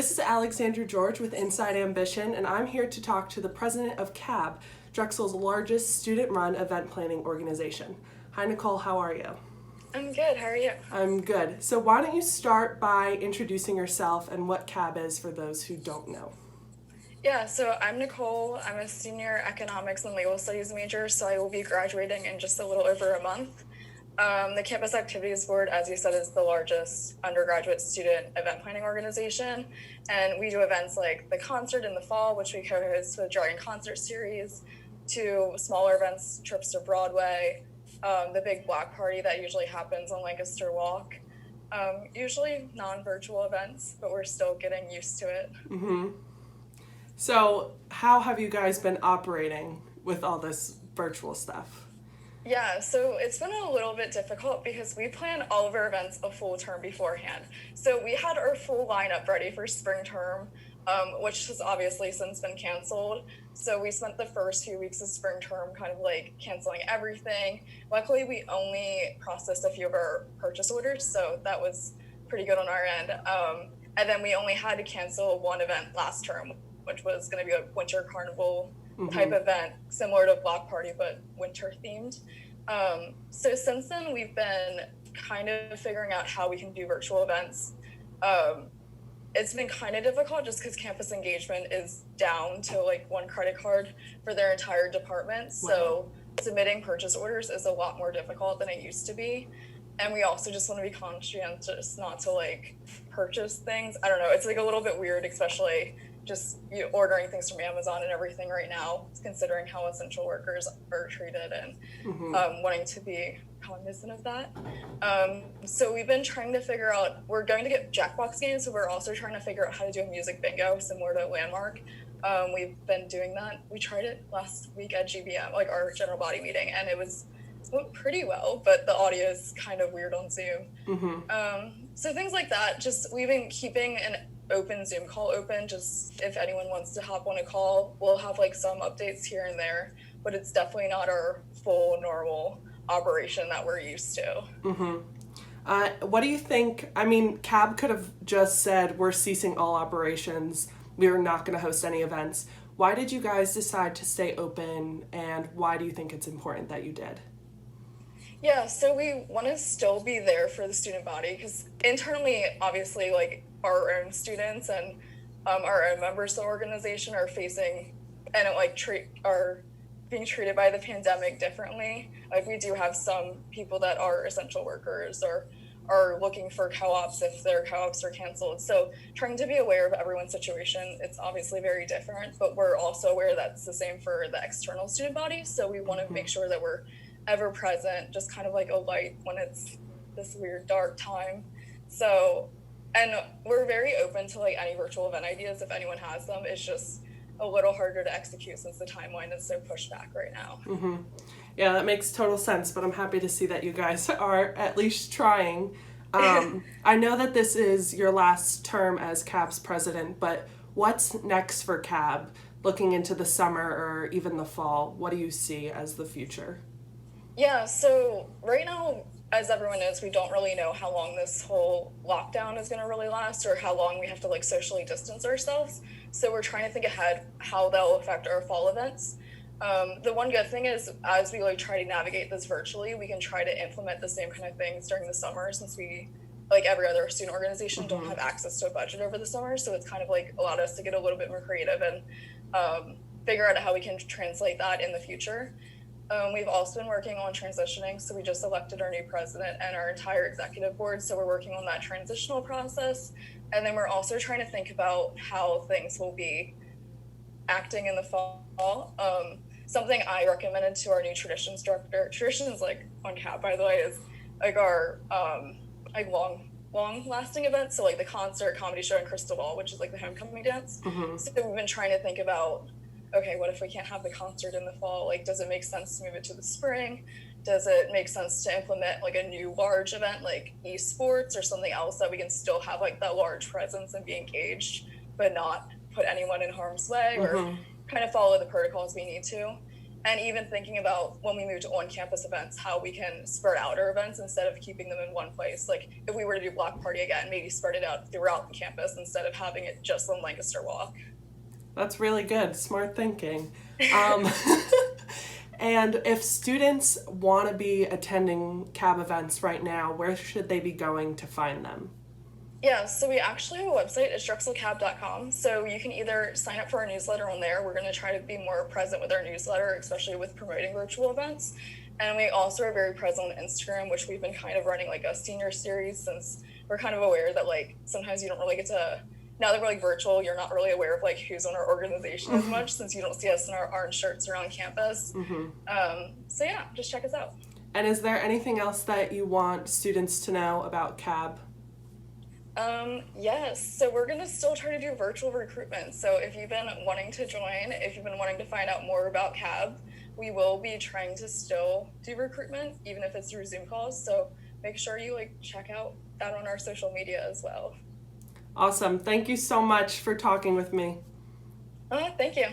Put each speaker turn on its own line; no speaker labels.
This is Alexandra George with Inside Ambition, and I'm here to talk to the president of CAB, Drexel's largest student-run event planning organization. Hi, Nicole. How are you?
I'm good. How are you?
I'm good. So why don't you start by introducing yourself and what CAB is for those who don't know?
Yeah, so I'm Nicole. I'm a senior economics and legal studies major, so I will be graduating in just a little over a month. The Campus Activities Board, as you said, is the largest undergraduate student event planning organization, and we do events like the concert in the fall, which we co-host with Dragon Concert Series, to smaller events, trips to Broadway, the big block party that usually happens on Lancaster Walk. Usually non-virtual events, but we're still getting used to it.
Mm-hmm. So how have you guys been operating with all this virtual stuff?
Yeah, so it's been a little bit difficult because we plan all of our events a full term beforehand. So we had our full lineup ready for spring term, which has obviously since been canceled. So we spent the first few weeks of spring term kind of like canceling everything. Luckily, we only processed a few of our purchase orders, so that was pretty good on our end. And then we only had to cancel one event last term, which was going to be a winter carnival type event, similar to Block Party, but winter themed. So since then, we've been kind of figuring out how we can do virtual events. It's been kind of difficult just because campus engagement is down to like one credit card for their entire department. So submitting purchase orders is a lot more difficult than it used to be. And we also just want to be conscientious not to like purchase things. I don't know. It's like a little bit weird, especially just ordering things from Amazon and everything right now, considering how essential workers are treated and wanting to be cognizant of that. So we've been trying to figure out, we're going to get Jackbox games, so we're also trying to figure out how to do a music bingo similar to Landmark. We've been doing that. We tried it last week at GBM, like our general body meeting, and it went pretty well, but the audio is kind of weird on Zoom. So things like that, just we've been keeping an open Zoom call open, just if anyone wants to hop on a call. We'll have like some updates here and there, but it's definitely not our full normal operation that we're used to.
What do you think? I mean, CAB could have just said we're ceasing all operations, we're not going to host any events. Why did you guys decide to stay open, and why do you think it's important that you did?
Yeah, so we want to still be there for the student body because internally, obviously, like our own students and our own members of the organization are facing and are being treated by the pandemic differently. Like we do have some people that are essential workers or are looking for co-ops if their co-ops are canceled. So trying to be aware of everyone's situation, it's obviously very different, but we're also aware that's the same for the external student body. So we want to make sure that we're ever present, just kind of like a light when it's this weird dark time. So, and we're very open to like any virtual event ideas if anyone has them. It's just a little harder to execute since the timeline is so pushed back right now.
Yeah, that makes total sense, but I'm happy to see that you guys are at least trying. I know that this is your last term as CAB's president, but what's next for CAB? Looking into the summer or even the fall, what do you see as the future?
Yeah, so right now, as everyone knows, we don't really know how long this whole lockdown is going to really last or how long we have to like socially distance ourselves. So we're trying to think ahead how that will affect our fall events. The one good thing is as we like try to navigate this virtually, we can try to implement the same kind of things during the summer since we, like every other student organization, don't have access to a budget over the summer. So it's kind of like allowed us to get a little bit more creative and figure out how we can translate that in the future. We've also been working on transitioning, so we just elected our new president and our entire executive board, so we're working on that transitional process. And then we're also trying to think about how things will be acting in the fall. Something I recommended to our new traditions director, traditions like on CAB, by the way, is like our like long lasting events, so like the concert, comedy show, and Crystal Ball, which is like the homecoming dance. So we've been trying to think about, okay, what if we can't have the concert in the fall? Like, does it make sense to move it to the spring? Does it make sense to implement like a new large event like esports or something else that we can still have like that large presence and be engaged, but not put anyone in harm's way or kind of follow the protocols we need to? and even thinking about when we move to on-campus events, how we can spread out our events instead of keeping them in one place. Like if we were to do block party again, maybe spread it out throughout the campus instead of having it just on Lancaster Walk.
That's really good. Smart thinking. And if students want to be attending CAB events right now, where should they be going to find them?
Yeah, so we actually have a website, it's drexelcab.com. So you can either sign up for our newsletter on there. We're going to try to be more present with our newsletter, especially with promoting virtual events. And we also are very present on Instagram, which we've been kind of running like a senior series, since we're kind of aware that like sometimes you don't really get to, now that we're like virtual, you're not really aware of like who's on our organization as much, since you don't see us in our orange shirts around campus. So yeah, just check us out.
And is there anything else that you want students to know about CAB?
Yes, so we're going to still try to do virtual recruitment. So if you've been wanting to join, if you've been wanting to find out more about CAB, we will be trying to still do recruitment, even if it's through Zoom calls. So make sure you like check out that on our social media as well.
Awesome. Thank you so much for talking with me.
Thank you.